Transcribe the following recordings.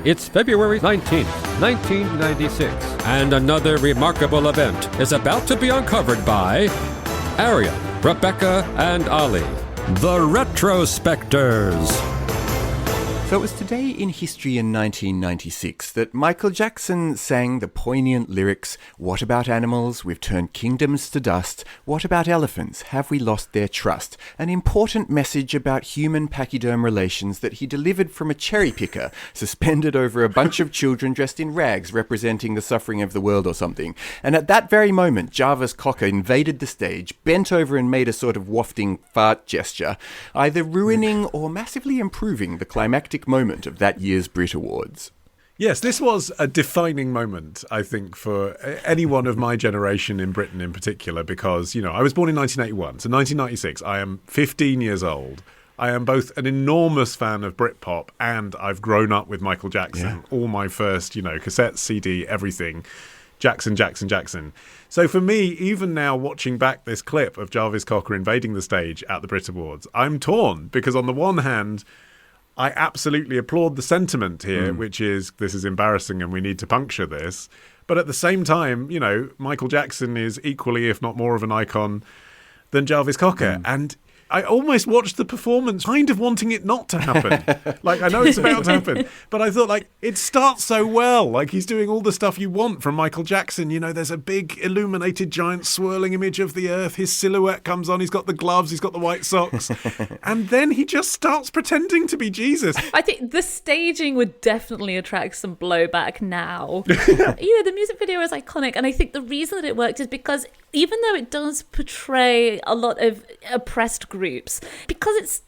It's February 19th, 1996, and another remarkable event is about to be uncovered by Arion, Rebecca, and Olly, the Retrospectors. So it was today in history in 1996 that Michael Jackson sang the poignant lyrics, "What about animals? We've turned kingdoms to dust. What about elephants? Have we lost their trust?" An important message about human pachyderm relations that he delivered from a cherry picker suspended over a bunch of children dressed in rags representing the suffering of the world or something. And at that very moment, Jarvis Cocker invaded the stage, bent over and made a sort of wafting fart gesture, either ruining or massively improving the climactic moment of that year's Brit Awards. Yes, this was a defining moment, I think, for anyone of my generation in Britain in particular, because, you know, I was born in 1981, so 1996, I am 15 years old. I am both an enormous fan of Britpop and I've grown up with Michael Jackson. Yeah. All my first, cassette, CD, everything. Jackson. So for me, even now watching back this clip of Jarvis Cocker invading the stage at the Brit Awards, I'm torn because on the one hand, I absolutely applaud the sentiment here, which is this is embarrassing and we need to puncture this. But at the same time, Michael Jackson is equally, if not more of an icon than Jarvis Cocker. And I almost watched the performance kind of wanting it not to happen. I know it's about to happen, but I thought, it starts so well. He's doing all the stuff you want from Michael Jackson. There's a big illuminated giant swirling image of the earth. His silhouette comes on. He's got the gloves. He's got the white socks. And then he just starts pretending to be Jesus. I think the staging would definitely attract some blowback now. The music video is iconic. And I think the reason that it worked is because even though it does portray a lot of oppressed groups, because it's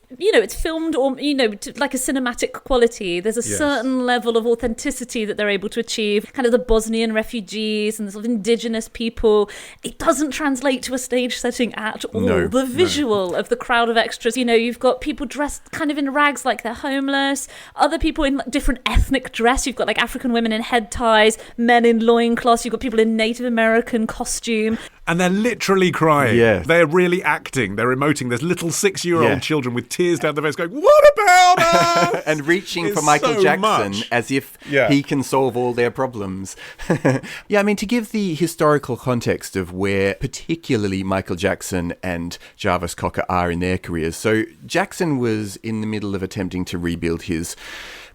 filmed or like a cinematic quality, there's a certain level of authenticity that they're able to achieve, kind of the Bosnian refugees and the sort of indigenous people. It doesn't translate to a stage setting at all. The visual of the crowd of extras, you've got people dressed kind of in rags like they're homeless, other people in different ethnic dress. You've got African women in head ties, men in loincloths, you've got people in Native American costume. And they're literally crying. Yeah. They're really acting. They're emoting. There's little 6-year-old children with tears down their face going, "What about us?" And reaching for Michael so Jackson much. as if he can solve all their problems. To give the historical context of where particularly Michael Jackson and Jarvis Cocker are in their careers. So Jackson was in the middle of attempting to rebuild his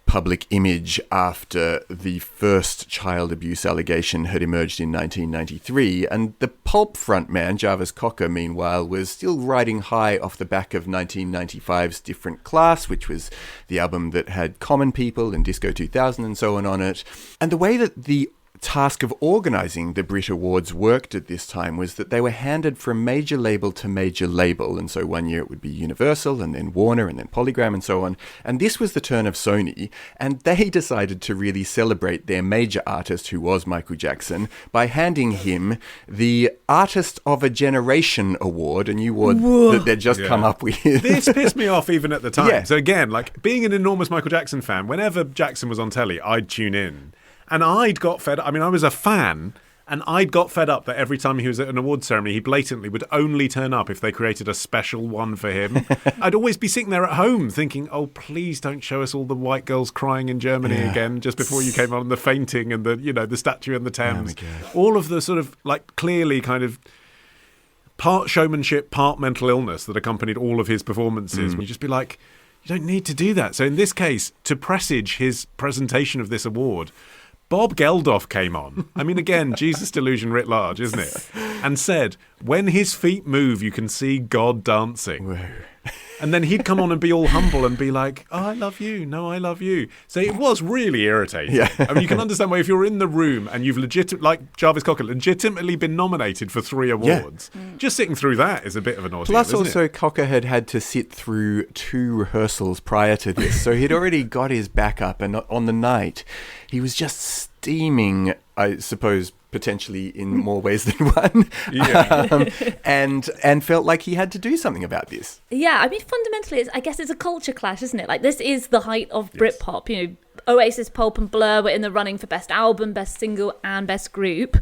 public image after the first child abuse allegation had emerged in 1993, and the Pulp frontman, Jarvis Cocker, meanwhile, was still riding high off the back of 1995's Different Class, which was the album that had Common People and Disco 2000 and so on it. And the way that the task of organising the Brit Awards worked at this time was that they were handed from major label to major label, and so one year it would be Universal and then Warner and then Polygram and so on, and this was the turn of Sony, and they decided to really celebrate their major artist, who was Michael Jackson, by handing him the Artist of a Generation Award, a new award that they'd just come up with. This pissed me off even at the time. Yeah. So again, being an enormous Michael Jackson fan, whenever Jackson was on telly, I'd tune in. And I'd got fed up. I was a fan, and I'd got fed up that every time he was at an award ceremony, he blatantly would only turn up if they created a special one for him. I'd always be sitting there at home thinking, oh, please don't show us all the white girls crying in Germany again just before you came on, the fainting and the statue in the Thames. All of the sort of, clearly kind of part showmanship, part mental illness that accompanied all of his performances. You'd just be like, you don't need to do that. So in this case, to presage his presentation of this award, Bob Geldof came on. Again, Jesus delusion writ large, isn't it? And said, when his feet move, you can see God dancing. Whoa. And then he'd come on and be all humble and be like, oh, I love you. No, I love you. So it was really irritating. Yeah. You can understand why if you're in the room and you've like Jarvis Cocker, legitimately been nominated for 3 awards, just sitting through that is a bit of an ordeal. Plus also Cocker had to sit through 2 rehearsals prior to this. So he'd already got his back up, and on the night, he was just steaming, I suppose, potentially in more ways than one, and felt like he had to do something about this. Yeah, fundamentally, I guess it's a culture clash, isn't it? This is the height of Britpop. Oasis, Pulp and Blur were in the running for Best Album, Best Single and Best Group.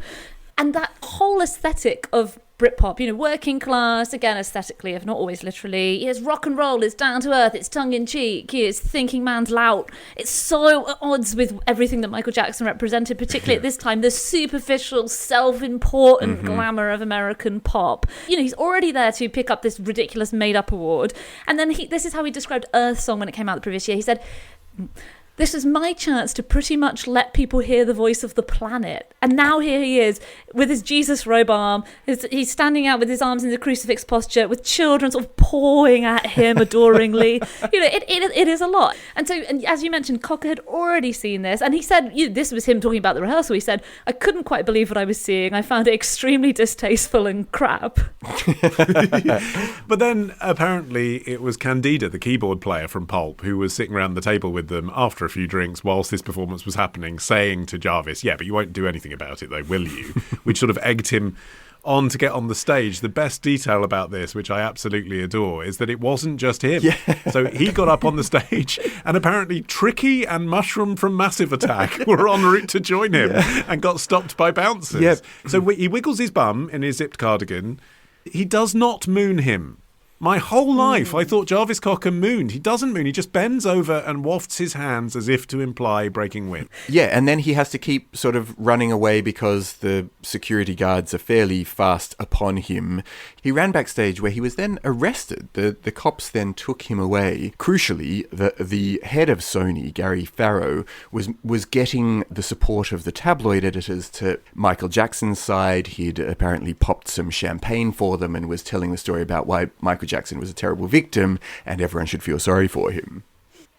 And that whole aesthetic of Britpop, working class, again, aesthetically, if not always literally. It's rock and roll, it's down to earth, it's tongue-in-cheek, it's thinking man's lout. It's so at odds with everything that Michael Jackson represented, particularly at this time, the superficial, self-important glamour of American pop. He's already there to pick up this ridiculous made-up award. And then this is how he described Earth Song when it came out the previous year. He said, "This is my chance to pretty much let people hear the voice of the planet." And now here he is with his Jesus robe arm. He's standing out with his arms in the crucifix posture, with children sort of pawing at him adoringly. It is a lot. And so, and as you mentioned, Cocker had already seen this. And he said, this was him talking about the rehearsal. He said, "I couldn't quite believe what I was seeing. I found it extremely distasteful and crap." But then apparently it was Candida, the keyboard player from Pulp, who was sitting around the table with them after a few drinks whilst this performance was happening, saying to Jarvis, "Yeah, but you won't do anything about it though, will you?" Which sort of egged him on to get on the stage. The best detail about this, which I absolutely adore, is that it wasn't just him. Yeah. So he got up on the stage and apparently Tricky and Mushroom from Massive Attack were en route to join him and got stopped by bouncers. Yep. So he wiggles his bum in his zipped cardigan. He does not moon him. My whole life, I thought Jarvis Cocker mooned. He doesn't moon. He just bends over and wafts his hands as if to imply breaking wind. Yeah, and then he has to keep sort of running away because the security guards are fairly fast upon him. He ran backstage where he was then arrested. The cops then took him away. Crucially, the head of Sony, Gary Farrow, was getting the support of the tabloid editors to Michael Jackson's side. He'd apparently popped some champagne for them and was telling the story about why Michael Jackson was a terrible victim and everyone should feel sorry for him.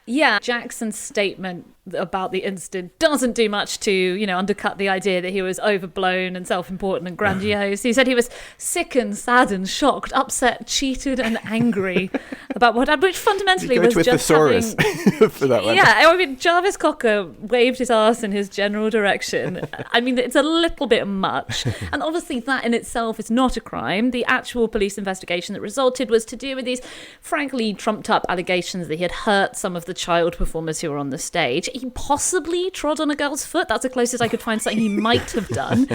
Yeah, Jackson's statement about the incident doesn't do much to, undercut the idea that he was overblown and self-important and grandiose. He said he was sickened, saddened, shocked, upset, cheated and angry about what happened, which fundamentally was with just thesaurus having... for that one. Yeah, I mean, Jarvis Cocker waved his arse in his general direction. I mean, it's a little bit much. And obviously that in itself is not a crime. The actual police investigation that resulted was to do with these frankly trumped up allegations that he had hurt some of the child performers who were on the stage. He possibly trod on a girl's foot. That's the closest I could find something he might have done.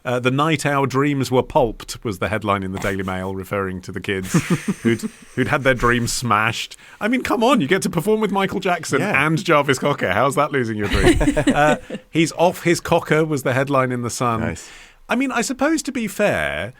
The night our dreams were pulped was the headline in the Daily Mail, referring to the kids who'd had their dreams smashed. I mean, come on, you get to perform with Michael Jackson and Jarvis Cocker. How's that losing your dream? He's off his cocker was the headline in The Sun. Nice. I mean, I suppose to be fair,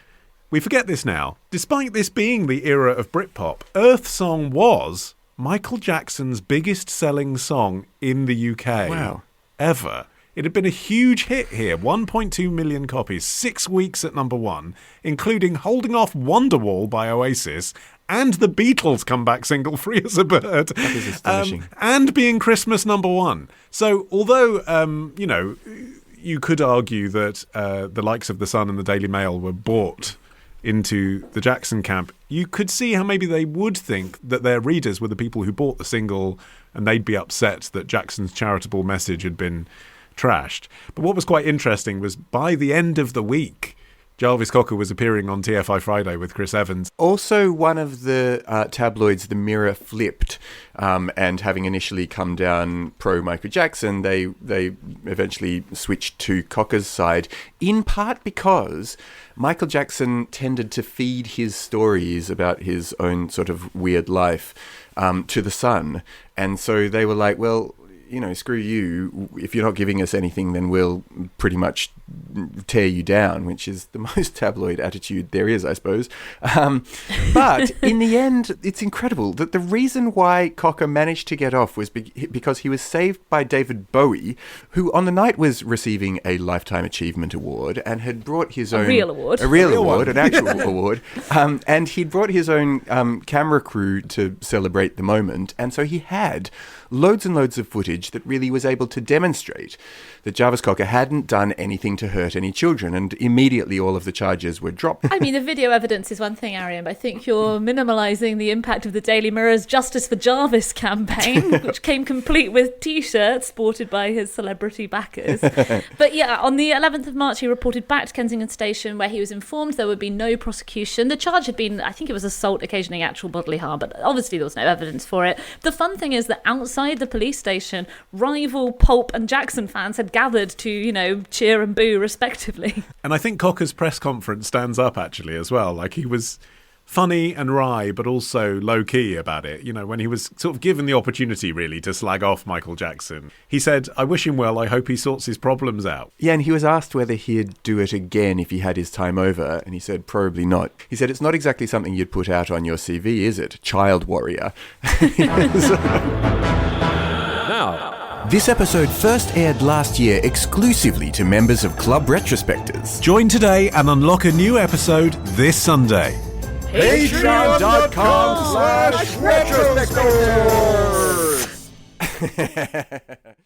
we forget this now. Despite this being the era of Britpop, Earth Song was Michael Jackson's biggest selling song in the UK ever. It had been a huge hit here, 1.2 million copies, 6 weeks at number one, including holding off Wonderwall by Oasis and the Beatles' comeback single Free as a Bird. That is astonishing. And being Christmas number one. So although, you could argue that the likes of The Sun and the Daily Mail were bought into the Jackson camp, you could see how maybe they would think that their readers were the people who bought the single and they'd be upset that Jackson's charitable message had been trashed. But what was quite interesting was by the end of the week, Jarvis Cocker was appearing on TFI Friday with Chris Evans. Also, one of the tabloids, The Mirror, flipped, and having initially come down pro-Michael Jackson, they eventually switched to Cocker's side, in part because Michael Jackson tended to feed his stories about his own sort of weird life to The Sun. And so they were like, well, screw you. If you're not giving us anything, then we'll pretty much tear you down, which is the most tabloid attitude there is, I suppose. But in the end, it's incredible that the reason why Cocker managed to get off was because he was saved by David Bowie, who on the night was receiving a Lifetime Achievement Award and had brought his own... A real award, an actual award. And he'd brought his own camera crew to celebrate the moment. And so he had loads and loads of footage that really was able to demonstrate that Jarvis Cocker hadn't done anything to hurt any children, and immediately all of the charges were dropped. I mean, the video evidence is one thing, Arion, but I think you're minimalising the impact of the Daily Mirror's Justice for Jarvis campaign, which came complete with T-shirts sported by his celebrity backers. But yeah, on the 11th of March, he reported back to Kensington Station where he was informed there would be no prosecution. The charge had been, I think it was assault occasioning actual bodily harm, but obviously there was no evidence for it. The fun thing is that outside the police station, rival Pulp and Jackson fans had gathered to, cheer and boo respectively. And I think Cocker's press conference stands up actually as well. Like, he was funny and wry, but also low-key about it. When he was sort of given the opportunity, really, to slag off Michael Jackson, he said, "I wish him well. I hope he sorts his problems out." Yeah, and he was asked whether he'd do it again if he had his time over, and he said, probably not. He said, "It's not exactly something you'd put out on your CV, is it? Child warrior." Now, this episode first aired last year exclusively to members of Club Retrospectors. Join today and unlock a new episode this Sunday. Patreon.com/Retrospectors.